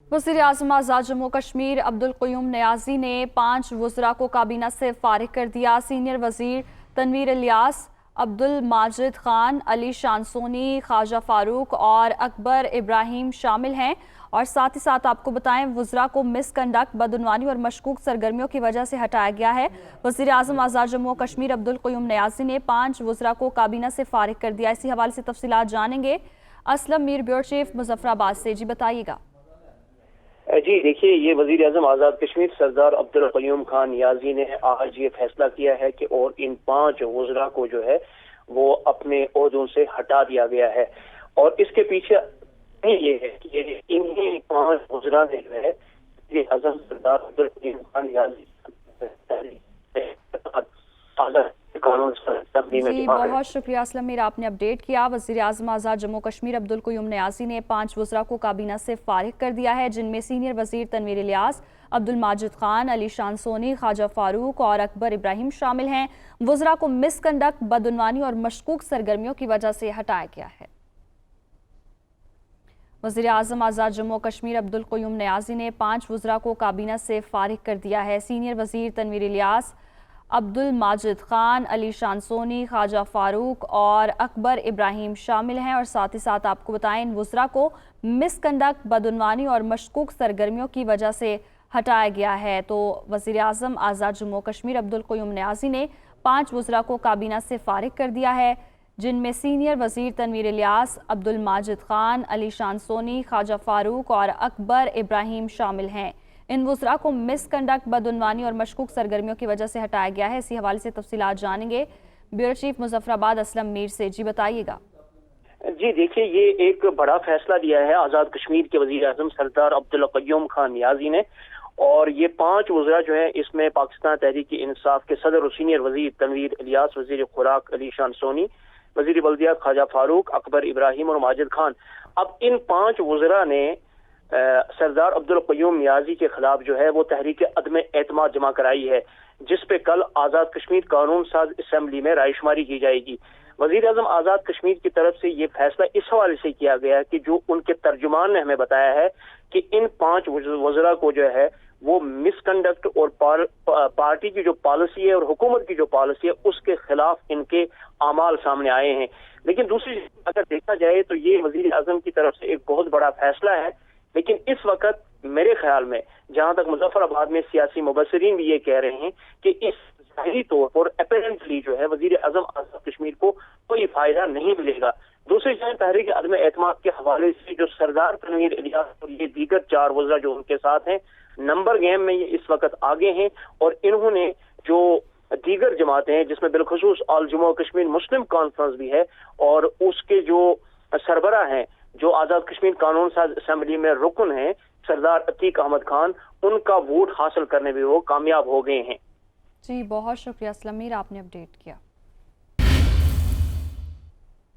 वज़ीर-ए-आज़म आज़ाद जम्मू कश्मीर अब्दुल क़य्यूम नियाज़ी ने 5 वज़रा को काबीना से फारिग कर दिया। सीनियर वज़ीर तनवीर इलियास, अब्दुल माजिद खान, अली शानसोनी, ख्वाजा फारूक और अकबर इब्राहिम शामिल हैं। और साथ ही साथ आपको बताएं, वज़रा को मिसकंडक्ट, बदउनवानी और मशकूक सरगर्मियों की वजह से हटाया गया है। वज़ीर-ए-आज़म आज़ाद जम्मू कश्मीर अब्दुल क़य्यूम नियाज़ी ने 5 वज़रा को काबीना से फारिग कर दिया। इसी हवाले से तफसीलात जानेंगे असलम मीर, ब्यूरो चीफ, मुजफ्फराबाद से। जी बताइएगा। जी देखिए, ये वजीर आजम आज़ाद कश्मीर सरदार अब्दुल क़य्यूम खान नियाज़ी ने आज ये फैसला किया है कि और इन 5 वज़रा को जो है वो अपने ओहदों से हटा दिया गया है। और इसके पीछे ये है कि इन्हीं 5 वज़रा ने जो है वज़ीर आज़म सरदार अब्दुल क़य्यूम खान नियाज़ी जी बहुत शुक्रिया असलम मीर, आपने अपडेट किया। वज़ीर-ए-आज़म आज़ाद जम्मू कश्मीर अब्दुल क़य्यूम नियाज़ी ने 5 वज़रा को काबीना से फारिग कर दिया है, जिनमें सीनियर वज़ीर तनवीर इलियास, अब्दुल माजिद खान, अली शानसोनी, ख्वाजा फारूक और अकबर इब्राहिम शामिल हैं। वज़रा को मिसकंडक्ट, बदउनवानी और मशकूक सरगर्मियों की वजह से हटाया गया है। वज़ीर-ए-आज़म आज़ाद जम्मू कश्मीर अब्दुल क़य्यूम नियाज़ी ने 5 वज़रा को काबीना से फारिग कर दिया है। सीनियर वज़ीर तनवीर इलियास, अब्दुल माजिद खान, अली शानसोनी, ख्वाजा फारूक और अकबर इब्राहिम शामिल हैं। और साथ ही साथ आपको बताएं, इन वज़रा को मिसकंडक्ट, बदउनवानी और मशकूक सरगर्मियों की वजह से हटाया गया है। तो वज़ीर-ए-आज़म आज़ाद जम्मू कश्मीर अब्दुल क़य्यूम नियाज़ी ने 5 वज़रा को काबीना से फारिग कर दिया है, जिनमें सीनियर वज़ीर तनवीर इलियास, अब्दुल माजिद खान, अली शानसोनी, ख्वाजा फारूक और अकबर इब्राहिम शामिल हैं। इन वज़रा को मिसकंडक्ट, बदउनवानी और मशकूक सरगर्मियों की वजह से हटाया गया है। इसी हवाले से तफसीलात जानेंगे ब्यूरो चीफ मुजफ्फराबाद असलम मीर से। जी बताइएगा। जी देखिए, ये एक बड़ा फैसला दिया है आज़ाद कश्मीर के वज़ीर आज़म सरदार अब्दुल क़य्यूम खान नियाज़ी ने। और ये 5 वज़रा जो है, इसमें पाकिस्तान तहरीक इंसाफ के सदर और सीनियर वज़ीर तनवीर इलियास, वज़ीर खुराक अली शानसोनी, वज़ीर बल्दियात ख्वाजा फारूक, अकबर इब्राहिम और माजिद खान। अब इन 5 वज़रा ने सरदार अब्दुल क़य्यूम नियाज़ी के खिलाफ जो है वो तहरीक अदम एतमाद जमा कराई है, जिस पे कल आज़ाद कश्मीर कानून साज असम्बली में रायशुमारी की जाएगी। वज़ीर आज़म आज़ाद कश्मीर की तरफ से ये फैसला इस हवाले से किया गया कि जो उनके तर्जुमान ने हमें बताया है कि इन 5 वज़रा को जो है वो मिसकंडक्ट और पार्टी की जो पॉलिसी है और हुकूमत की जो पॉलिसी है उसके खिलाफ इनके अमाल सामने आए हैं। लेकिन दूसरी अगर देखा जाए तो ये वज़ीर आज़म की तरफ से एक बहुत बड़ा फैसला है। लेकिन इस वक्त मेरे ख्याल में, जहां तक मुजफ्फराबाद में सियासी मुबस्सिरीन भी ये कह रहे हैं कि इस ज़ाहिरी तौर पर अपेरेंटली जो है वज़ीर आज़म आज़ाद कश्मीर को कोई फायदा नहीं मिलेगा। दूसरी जाए तहरीक अदम एतमाद के हवाले से जो सरदार तनवीर इलियास और ये दीगर 4 वज़रा जो उनके साथ हैं, नंबर गेम में ये इस वक्त आगे हैं। और इन्होंने जो दीगर जमातें हैं, जिसमें बिलखुसूस ऑल जम्मू कश्मीर मुस्लिम कॉन्फ्रेंस भी है और उसके जो सरबरा हैं, जो आज़ाद कश्मीर कानून साज असम्बली में रुकन हैं सरदार अतीक अहमद खान, उनका वोट हासिल करने में वो कामयाब हो गए हैं। जी बहुत शुक्रिया असलम मीर, आपने अपडेट किया।